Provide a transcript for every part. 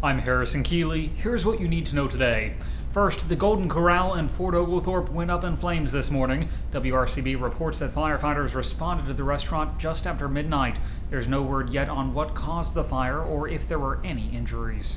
I'm Harrison Keeley. Here's what you need to know today. First, the Golden Corral in Fort Oglethorpe went up in flames this morning. WRCB reports that firefighters responded to the restaurant just after midnight. There's no word yet on what caused the fire or if there were any injuries.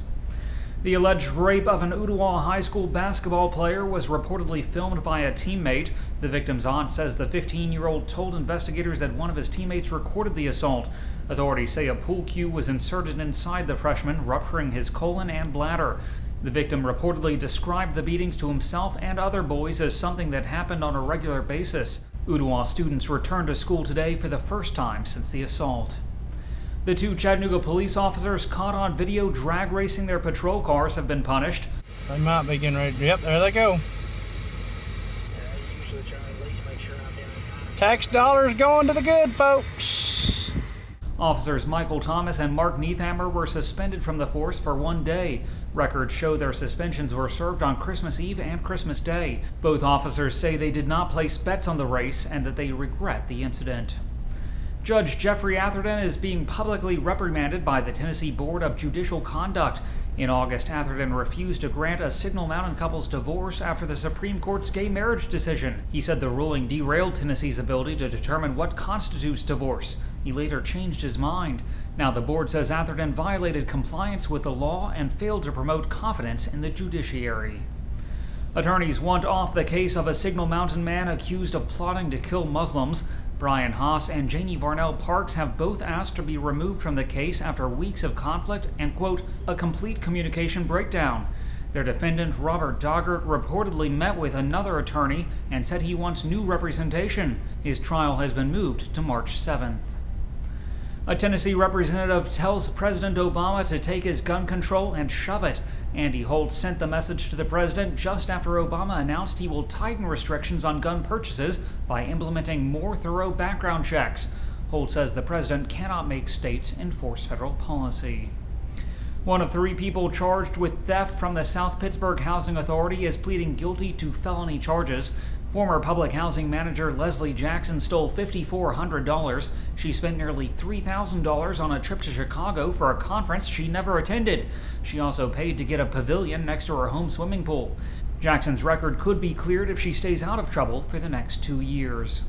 The alleged rape of an Ooltewah High School basketball player was reportedly filmed by a teammate. The victim's aunt says the 15-year-old told investigators that one of his teammates recorded the assault. Authorities say a pool cue was inserted inside the freshman, rupturing his colon and bladder. The victim reportedly described the beatings to himself and other boys as something that happened on a regular basis. Ooltewah students returned to school today for the first time since the assault. The two Chattanooga police officers caught on video drag racing their patrol cars have been punished. They might be getting ready. Yep, there they go. Tax dollars going to the good folks. Officers Michael Thomas and Mark Neathammer were suspended from the force for 1 day. Records show their suspensions were served on Christmas Eve and Christmas Day. Both officers say they did not place bets on the race and that they regret the incident. Judge Jeffrey Atherton is being publicly reprimanded by the Tennessee Board of Judicial Conduct. In August, Atherton refused to grant a Signal Mountain couple's divorce after the Supreme Court's gay marriage decision. He said the ruling derailed Tennessee's ability to determine what constitutes divorce. He later changed his mind. Now the board says Atherton violated compliance with the law and failed to promote confidence in the judiciary. Attorneys want off the case of a Signal Mountain man accused of plotting to kill Muslims. Brian Haas and Janie Varnell Parks have both asked to be removed from the case after weeks of conflict and, quote, a complete communication breakdown. Their defendant, Robert Doggart, reportedly met with another attorney and said he wants new representation. His trial has been moved to March 7th. A Tennessee representative tells President Obama to take his gun control and shove it. Andy Holt sent the message to the president just after Obama announced he will tighten restrictions on gun purchases by implementing more thorough background checks. Holt says the president cannot make states enforce federal policy. One of 3 people charged with theft from the South Pittsburgh Housing Authority is pleading guilty to felony charges. Former public housing manager Leslie Jackson stole $5,400. She spent nearly $3,000 on a trip to Chicago for a conference she never attended. She also paid to get a pavilion next to her home swimming pool. Jackson's record could be cleared if she stays out of trouble for the next 2 years.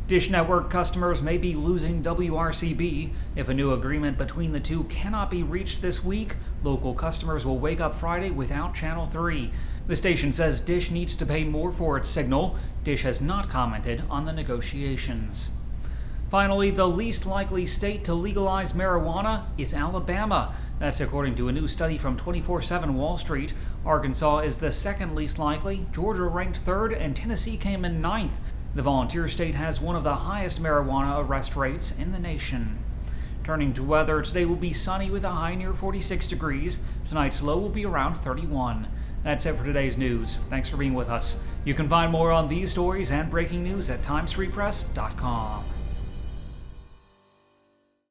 Dish Network customers may be losing WRCB. If a new agreement between the two cannot be reached this week, local customers will wake up Friday without Channel 3. The station says Dish needs to pay more for its signal. Dish has not commented on the negotiations. Finally, the least likely state to legalize marijuana is Alabama. That's according to a new study from 24/7 Wall Street. Arkansas is the second least likely, Georgia ranked 3rd, and Tennessee came in 9th. The volunteer state has one of the highest marijuana arrest rates in the nation. Turning to weather, today will be sunny with a high near 46 degrees. Tonight's low will be around 31. That's it for today's news. Thanks for being with us. You can find more on these stories and breaking news at timesfreepress.com.